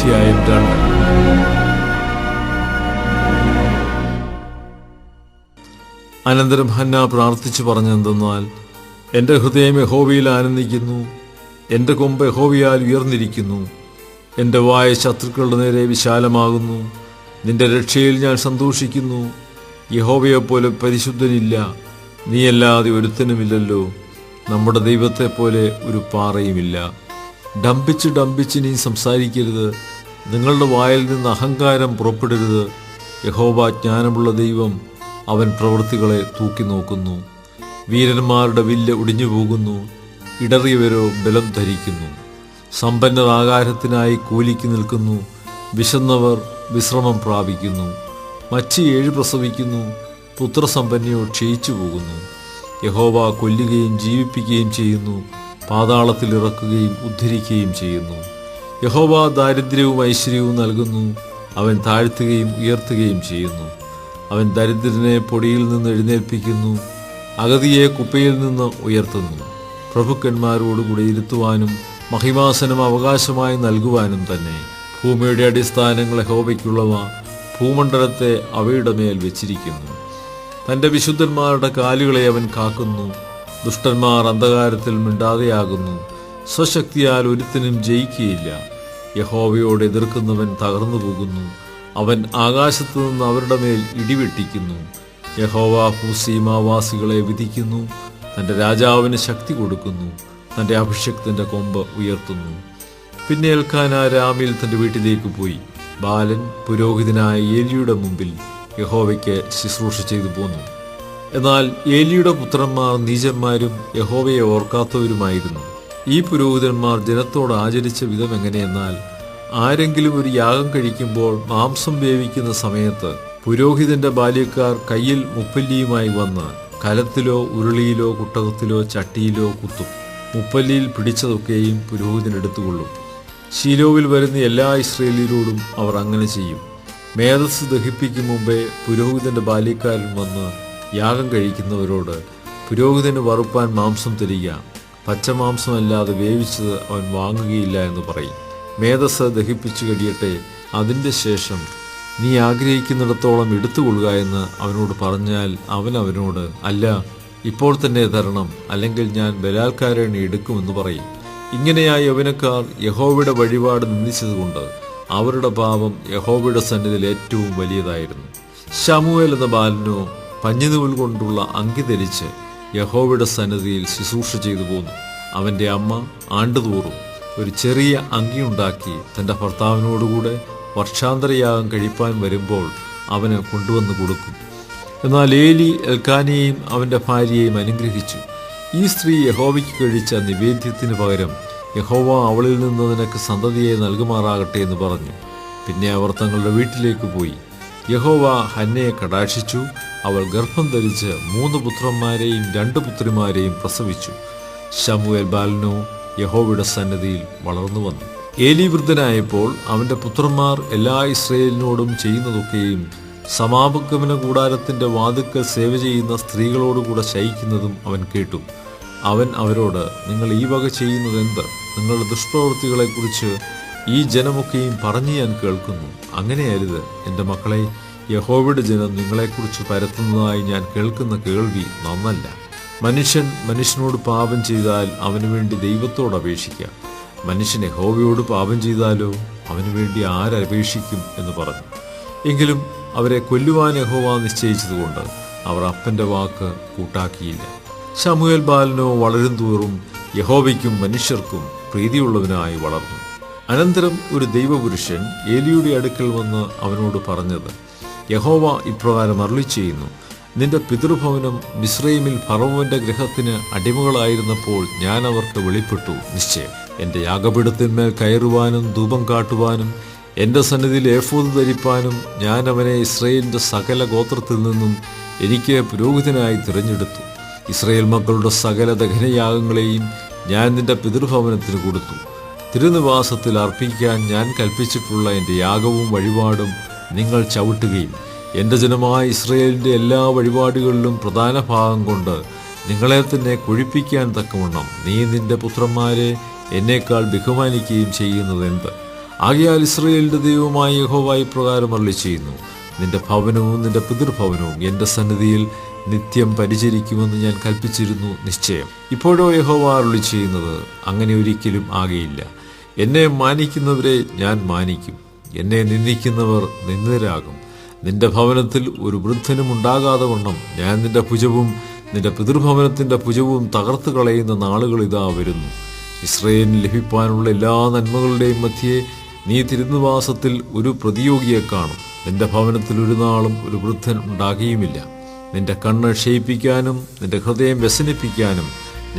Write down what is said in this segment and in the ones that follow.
അധ്യായം 2. അനന്തരം ഹന്ന പ്രാർത്ഥിച്ചു പറഞ്ഞെന്തെന്നാൽ, എൻ്റെ ഹൃദയം യഹോവയിൽ ആനന്ദിക്കുന്നു, എൻ്റെ കൊമ്പ് യഹോവയാൽ ഉയർന്നിരിക്കുന്നു. എൻ്റെ വായ ശത്രുക്കളുടെ നേരെ വിശാലമാകുന്നു. നിന്റെ രക്ഷയിൽ ഞാൻ സന്തോഷിക്കുന്നു. യഹോവയെപ്പോലെ പരിശുദ്ധനില്ല, നീയല്ലാതെ ഒരുത്തനുമില്ലല്ലോ. നമ്മുടെ ദൈവത്തെപ്പോലെ ഒരു പാറയുമില്ല. ഡംഭിച്ച് നീ സംസാരിക്കരുത്. നിങ്ങളുടെ വായിൽ നിന്ന് അഹങ്കാരം പുറപ്പെടരുത്. യഹോവ ജ്ഞാനമുള്ള ദൈവം, അവൻ പ്രവൃത്തികളെ തൂക്കി നോക്കുന്നു. വീരന്മാരുടെ വില്ല് ഒടിഞ്ഞു പോകുന്നു, ഇടറിയവരോ ബലം ധരിക്കുന്നു. സമ്പന്നർ ആഹാരത്തിനായി കൂലിക്ക് നിൽക്കുന്നു, വിശന്നവർ വിശ്രമം പ്രാപിക്കുന്നു. മച്ചി 7 പ്രസവിക്കുന്നു, പുത്രസമ്പന്നയോ ക്ഷയിച്ചു പോകുന്നു. യഹോവ കൊല്ലുകയും ജീവിപ്പിക്കുകയും ചെയ്യുന്നു, പാതാളത്തിൽ ഇറക്കുകയും ഉദ്ധരിക്കുകയും ചെയ്യുന്നു. യഹോവ ദാരിദ്ര്യവും ഐശ്വര്യവും നൽകുന്നു, അവൻ താഴ്ത്തുകയും ഉയർത്തുകയും ചെയ്യുന്നു. അവൻ ദരിദ്രനെ പൊടിയിൽ നിന്ന് എഴുന്നേൽപ്പിക്കുന്നു, അഗതിയെ കുപ്പയിൽ നിന്ന് ഉയർത്തുന്നു. പ്രഭുക്കന്മാരോടുകൂടി ഇരുത്തുവാനും മഹിമാസനം അവകാശമായി നൽകുവാനും തന്നെ. ഭൂമിയുടെ അടിസ്ഥാനങ്ങൾ യഹോവയ്ക്കുള്ളവ, ഭൂമണ്ഡലത്തെ അവയുടെ മേൽ വെച്ചിരിക്കുന്നു. തൻ്റെ വിശുദ്ധന്മാരുടെ കാലുകളെ അവൻ കാക്കുന്നു. ദുഷ്ടന്മാർ അന്ധകാരത്തിൽ മിണ്ടാതെയാകുന്നു. സ്വശക്തിയാൽ ഒരുത്തിനും ജയിക്കുകയില്ല. യഹോവയോട് എതിർക്കുന്നവൻ തകർന്നു പോകുന്നു. അവൻ ആകാശത്തു നിന്ന് അവരുടെ മേൽ ഇടിവെട്ടിക്കുന്നു. യഹോവ ഭൂസീമാവാസികളെ വിധിക്കുന്നു. തൻ്റെ രാജാവിന് ശക്തി കൊടുക്കുന്നു. തൻ്റെ അഭിഷക്തൻ്റെ കൊമ്പ് ഉയർത്തുന്നു. പിന്നെ എൽക്കാനാ രാമിൽ തൻ്റെ വീട്ടിലേക്ക് പോയി. ബാലൻ പുരോഹിതനായ ഏലിയുടെ മുമ്പിൽ യഹോവയ്ക്ക് ശുശ്രൂഷ ചെയ്തു പോന്നു. എന്നാൽ ഏലിയുടെ പുത്രന്മാർ നീചന്മാരും യഹോവയെ ഓർക്കാത്തവരുമായിരുന്നു. ഈ പുരോഹിതന്മാർ ജനത്തോട് ആചരിച്ച വിധം എങ്ങനെയെന്നാൽ, ആരെങ്കിലും ഒരു യാഗം കഴിക്കുമ്പോൾ മാംസം വേവിക്കുന്ന സമയത്ത് പുരോഹിതന്റെ ബാല്യക്കാർ കയ്യിൽ മുപ്പല്ലിയുമായി വന്ന് കലത്തിലോ ഉരുളിയിലോ കുട്ടകത്തിലോ ചട്ടിയിലോ കുത്തും. മുപ്പല്ലിയിൽ പിടിച്ചതൊക്കെയും പുരോഹിതൻ എടുത്തുകൊള്ളും. ശീലോവിൽ വരുന്ന എല്ലാ ഇസ്രയേലിയരോടും അവർ അങ്ങനെ ചെയ്യും. മേധസ് ദഹിപ്പിക്കും മുമ്പേ പുരോഹിതന്റെ ബാല്യക്കാരൻ വന്ന് യാഗം കഴിക്കുന്നവരോട്, പുരോഹിതന് വറുപ്പാൻ മാംസം തരിക, പച്ചമാംസമല്ലാതെ വേവിച്ചത് അവൻ വാങ്ങുകയില്ല എന്ന് പറയും. മേധസ് ദഹിപ്പിച്ചു കഴിയട്ടെ, അതിൻ്റെ ശേഷം നീ ആഗ്രഹിക്കുന്നിടത്തോളം എടുത്തുകൊള്ളുക എന്ന് അവനോട് പറഞ്ഞാൽ അവൻ അവനോട്, അല്ല, ഇപ്പോൾ തന്നെ തരണം, അല്ലെങ്കിൽ ഞാൻ ബലാൽക്കാരനെ എടുക്കുമെന്ന് പറയും. ഇങ്ങനെയായി യൗവനക്കാർ യഹോവയുടെ വഴിപാട് നിന്ദിച്ചതുകൊണ്ട് അവരുടെ പാപം യഹോവയുടെ സന്നിധിയിൽ ഏറ്റവും വലിയതായിരുന്നു. ശമൂവേൽ എന്ന ബാലനോ പഞ്ഞിനൂൽ കൊണ്ടുള്ള അങ്കി ധരിച്ച് യഹോവയുടെ സന്നിധിയിൽ ശുശ്രൂഷ ചെയ്തു പോന്നു. അവൻ്റെ അമ്മ ആണ്ടുതോറും ഒരു ചെറിയ അങ്കി ഉണ്ടാക്കി തൻ്റെ ഭർത്താവിനോടുകൂടെ വർഷാന്തരയാഗം കഴിപ്പാൻ വരുമ്പോൾ അവന് കൊണ്ടുവന്ന് കൊടുക്കും. എന്നാൽ ഏലി എൽക്കാനയെയും അവൻ്റെ ഭാര്യയെയും അനുഗ്രഹിച്ചു. ഈ സ്ത്രീ യഹോവയ്ക്ക് കഴിച്ച നിവേദ്യത്തിന് പകരം യഹോവ അവളിൽ നിന്ന് നിനക്ക് സന്തതിയെ നൽകുമാറാകട്ടെ എന്ന് പറഞ്ഞു. പിന്നെ അവർ തങ്ങളുടെ വീട്ടിലേക്ക് പോയി. യഹോവ ഹന്നയെ കടാക്ഷിച്ചു. അവൾ ഗർഭം ധരിച്ച് 3 പുത്രന്മാരെയും 2 പുത്രിമാരെയും പ്രസവിച്ചു. ശമൂവേൽ ബാലനോ യഹോവയുടെ സന്നിധിയിൽ വളർന്നു വന്നു. ഏലി വൃദ്ധനായപ്പോൾ അവൻ്റെ പുത്രന്മാർ എല്ലാ ഇസ്രയേലിനോടും ചെയ്യുന്നതൊക്കെയും സമാഗമന കൂടാരത്തിൻ്റെ വാതിൽക്കൽ സേവ ചെയ്യുന്ന സ്ത്രീകളോടുകൂടെ ശയിക്കുന്നതും അവൻ കേട്ടു. അവൻ അവരോട്, നിങ്ങൾ ഈ വക ചെയ്യുന്നത് എന്ത്? നിങ്ങളുടെ ദുഷ്പ്രവൃത്തികളെക്കുറിച്ച് ഈ ജനമൊക്കെയും പറഞ്ഞു ഞാൻ കേൾക്കുന്നു. അങ്ങനെയരുത് എൻ്റെ മക്കളെ. യഹോവയുടെ ജനം നിങ്ങളെക്കുറിച്ച് പരത്തുന്നതായി ഞാൻ കേൾക്കുന്ന കേൾവി നന്നല്ല. മനുഷ്യൻ മനുഷ്യനോട് പാപം ചെയ്താൽ അവന് വേണ്ടി ദൈവത്തോട് അപേക്ഷിക്കാം. മനുഷ്യൻ യഹോവയോട് പാപം ചെയ്താലോ അവന് വേണ്ടി ആരപേക്ഷിക്കും എന്ന് പറഞ്ഞു. എങ്കിലും അവരെ കൊല്ലുവാൻ യഹോവ നിശ്ചയിച്ചതുകൊണ്ട് അവർ അപ്പൻ്റെ വാക്ക് കൂട്ടാക്കിയില്ല. ശമൂവേൽ ബാലനോ വളരും തോറും യഹോവയ്ക്കും മനുഷ്യർക്കും പ്രീതിയുള്ളവനായി വളർന്നു. അനന്തരം ഒരു ദൈവപുരുഷൻ ഏലിയുടെ അടുക്കൽ വന്ന് അവനോട് പറഞ്ഞത്, യഹോവ ഇപ്രകാരം അരുളിച്ചെയ്യുന്നു, നിന്റെ പിതൃഭവനം മിസ്രയീമിൽ ഫറവോന്റെ ഗൃഹത്തിന് അടിമകളായിരുന്നപ്പോൾ ഞാൻ അവർക്ക് വെളിപ്പെട്ടു. നിശ്ചയം എൻ്റെ യാഗപീഠത്തിന്മേൽ കയറുവാനും ധൂപം കാട്ടുവാനും എൻ്റെ സന്നിധിയിൽ ഏഫോദ് ധരിപ്പാനും ഞാൻ അവനെ ഇസ്രയേലിൻ്റെ സകല ഗോത്രത്തിൽ നിന്നും എനിക്ക് പുരോഹിതനായി തിരഞ്ഞെടുത്തു. ഇസ്രയേൽ മക്കളുടെ സകല ദഹനയാഗങ്ങളെയും ഞാൻ നിന്റെ പിതൃഭവനത്തിന് കൊടുത്തു. തിരുനിവാസത്തിൽ അർപ്പിക്കാൻ ഞാൻ കൽപ്പിച്ചിട്ടുള്ള എൻ്റെ യാഗവും വഴിപാടും നിങ്ങൾ ചവിട്ടുകയും എൻ്റെ ജനമായ ഇസ്രയേലിൻ്റെ എല്ലാ വഴിപാടുകളിലും പ്രധാന ഭാഗം കൊണ്ട് നിങ്ങളെ തന്നെ കൊഴിപ്പിക്കാൻ തക്കവണ്ണം നീ നിന്റെ പുത്രന്മാരെ എന്നേക്കാൾ ബഹുമാനിക്കുകയും ചെയ്യുന്നതെന്ത്? ആകയാൽ ഇസ്രായേലിന്റെ ദൈവമായ യഹോവ ഇപ്രകാരം അരുളിച്ചെയ്യുന്നു, നിന്റെ ഭവനവും നിന്റെ പിതൃഭവനവും എൻ്റെ സന്നിധിയിൽ നിത്യം പരിചരിക്കുമെന്ന് ഞാൻ കൽപ്പിച്ചിരുന്നു നിശ്ചയം. ഇപ്പോഴോ യഹോവ അരുളിച്ചെയ്യുന്നത്, അങ്ങനെ ഒരിക്കലും ആകയില്ല. എന്നെ മാനിക്കുന്നവരെ ഞാൻ മാനിക്കും, എന്നെ നിന്ദിക്കുന്നവർ നിന്ദിതരാകും. നിന്റെ ഭവനത്തിൽ ഒരു വൃദ്ധനും ഉണ്ടാകാതെ വണ്ണം ഞാൻ നിന്റെ ഭുജവും നിന്റെ പിതൃഭവനത്തിന്റെ ഭുജവും തകർത്ത് കളയുന്ന നാളുകൾ ഇതാ വരുന്നു. ഇസ്രായേലിന് ലഭിപ്പാനുള്ള എല്ലാ നന്മകളുടെയും മധ്യേ നീ തിരുനിവാസത്തിൽ ഒരു പ്രതിയോഗിയെ കാണും. നിന്റെ ഭവനത്തിൽ ഒരു നാളും ഒരു വൃദ്ധൻ ഉണ്ടാകുകയുമില്ല. നിന്റെ കണ്ണ് ക്ഷയിപ്പിക്കാനും നിന്റെ ഹൃദയം വ്യസനിപ്പിക്കാനും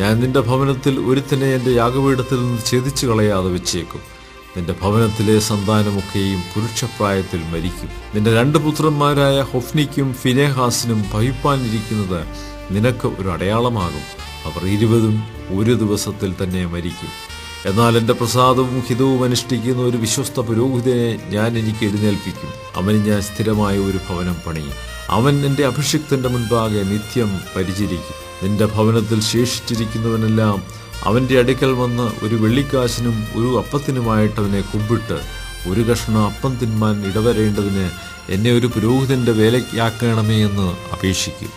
ഞാൻ നിന്റെ ഭവനത്തിൽ ഒരുത്തനെ എൻ്റെ യാഗപീഠത്തിൽ നിന്ന് ഛേദിച്ചു കളയാതെ വെച്ചേക്കും. നിന്റെ ഭവനത്തിലെ സന്താനമൊക്കെയും പുരുഷപ്രായത്തിൽ മരിക്കും. നിന്റെ 2 പുത്രന്മാരായ ഹൊഫ്നിക്കും ഫിനെഹാസിനും ഭവിപ്പാനിരിക്കുന്നത് നിനക്ക് ഒരു അടയാളമാകും. അവർ 20 ഒരു ദിവസത്തിൽ തന്നെ മരിക്കും. എന്നാൽ എൻ്റെ പ്രസാദവും ഹിതവും അനുഷ്ഠിക്കുന്ന ഒരു വിശ്വസ്ത പുരോഹിതനെ ഞാൻ എനിക്ക് എഴുന്നേൽപ്പിക്കും. അവന് ഞാൻ സ്ഥിരമായ ഒരു ഭവനം പണിയും. അവൻ എൻ്റെ അഭിഷിക്തന്റെ മുൻപാകെ നിത്യം പരിചരിക്കും. നിന്റെ ഭവനത്തിൽ ശേഷിച്ചിരിക്കുന്നവനെല്ലാം അവൻ്റെ അടുക്കൽ വന്ന് ഒരു വെള്ളിക്കാശിനും ഒരു അപ്പത്തിനുമായിട്ട് അവനെ കുമ്പിട്ട്, ഒരു കഷ്ണം അപ്പം തിന്മാൻ ഇടവരേണ്ടതിന് എന്നെ ഒരു പുരോഹിതന്റെ വേലയ്ക്കാക്കണമേ എന്ന് അപേക്ഷിക്കും.